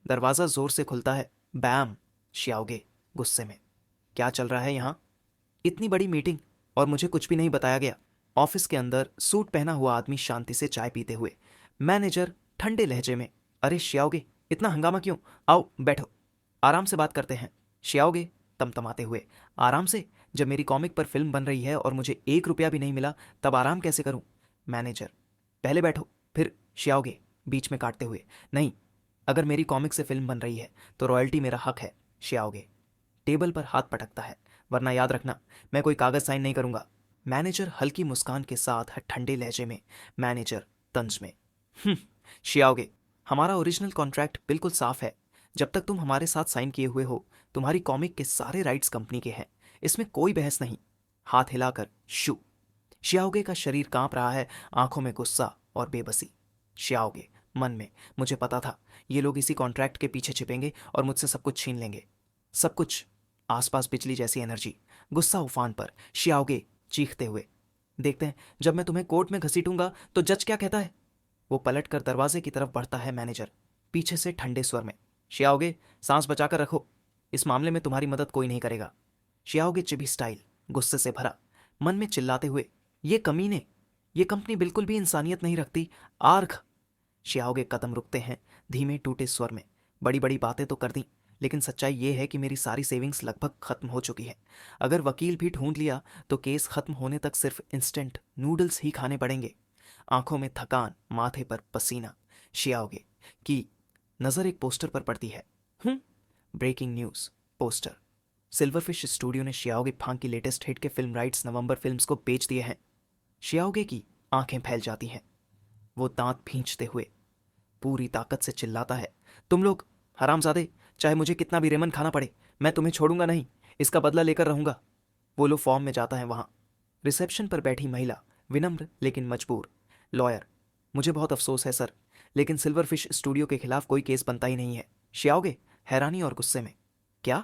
दरवाज़ा जोर से खुलता है। बैम। शियाओगे गुस्से में, क्या चल रहा है यहाँ? इतनी बड़ी मीटिंग और मुझे कुछ भी नहीं बताया गया। ऑफिस के अंदर सूट पहना हुआ आदमी शांति से चाय पीते हुए। मैनेजर ठंडे लहजे में, अरे शियाओगे, इतना हंगामा क्यों? आओ बैठो, आराम से बात करते हैं। शियाओगे तमतमाते हुए, आराम से? जब मेरी कॉमिक पर फिल्म बन रही है और मुझे 1 रुपया भी नहीं मिला, तब आराम कैसे करूं? मैनेजर, पहले बैठो फिर। शियाओगे बीच में काटते हुए, नहीं, अगर मेरी कॉमिक से फिल्म बन रही है तो रॉयल्टी मेरा हक है। शियाओगे टेबल पर हाथ पटकता है, वरना याद रखना, मैं कोई कागज साइन नहीं करूंगा। मैनेजर हल्की मुस्कान के साथ ठंडे लहजे में। मैनेजर तंज में, "हम्म, शियाओगे, हमारा ओरिजिनल कॉन्ट्रैक्ट बिल्कुल साफ है। जब तक तुम हमारे साथ साइन किए हुए हो, तुम्हारी कॉमिक के सारे राइट्स कंपनी के हैं, इसमें कोई बहस नहीं।" हाथ हिलाकर शू। शियाओगे का शरीर कांप रहा है, आंखों में गुस्सा और बेबसी। शियाओगे मन में, मुझे पता था ये लोग इसी कॉन्ट्रैक्ट के पीछे छिपेंगे और मुझसे सब कुछ छीन लेंगे। सब कुछ। आसपास बिजली जैसी एनर्जी, गुस्सा उफान पर। शियाओगे चीखते हुए, देखते हैं जब मैं तुम्हें कोर्ट में घसीटूंगा तो जज क्या कहता है। वो पलट कर दरवाजे की तरफ बढ़ता है। मैनेजर पीछे से ठंडे स्वर में, शियाओगे सांस बचाकर रखो, इस मामले में तुम्हारी मदद कोई नहीं करेगा। शियाओगे चिभी स्टाइल, गुस्से से भरा, मन में चिल्लाते हुए, ये कमीने, ये कंपनी बिल्कुल भी इंसानियत नहीं रखती। आर्घ। शियाओगे कदम रुकते हैं, धीमे टूटे स्वर में, बड़ी बड़ी बातें तो कर दी, लेकिन सच्चाई ये है कि मेरी सारी सेविंग्स लगभग खत्म हो चुकी है। अगर वकील भी ढूंढ लिया तो केस खत्म होने तक सिर्फ इंस्टेंट नूडल्स ही खाने पड़ेंगे। आंखों में थकान, माथे पर पसीना। शियाओगे की नजर एक पोस्टर पर पड़ती है। Breaking news poster. Silverfish studio ने शियाओगे फांग की लेटेस्ट हिट के फिल्म राइट्स नवंबर फिल्म्स को बेच दिए हैं। शियाओगे की आंखें फैल जाती हैं। वो दांत भींचते हुए पूरी ताकत से चिल्लाता है, तुम लोग हरामजादे, चाहे मुझे कितना भी रेमन खाना पड़े, मैं तुम्हें छोड़ूंगा नहीं, इसका बदला लेकर रहूंगा। वो लो फॉर्म में जाता है। वहां रिसेप्शन पर बैठी महिला, विनम्र लेकिन मजबूर। लॉयर, मुझे बहुत अफसोस है सर, लेकिन सिल्वरफिश स्टूडियो के खिलाफ कोई केस बनता ही नहीं है। शियाओगे हैरानी और गुस्से में, क्या?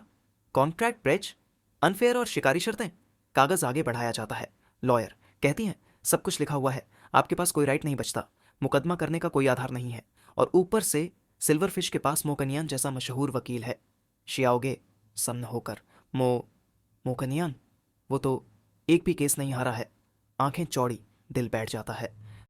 कॉन्ट्रैक्ट ब्रेच, अनफेयर और शिकारी शर्तें? कागज आगे बढ़ाया जाता है। लॉयर कहती हैं, सब कुछ लिखा हुआ है, आपके पास कोई राइट नहीं बचता, मुकदमा करने का कोई आधार नहीं है, और ऊपर से सिल्वरफिश के पास मोकनियान जैसा मशहूर वकील है। शियाओगे सन्न होकर, मोकनियान, वो तो एक भी केस नहीं हारा है। आंखें चौड़ी, दिल बैठ जाता है।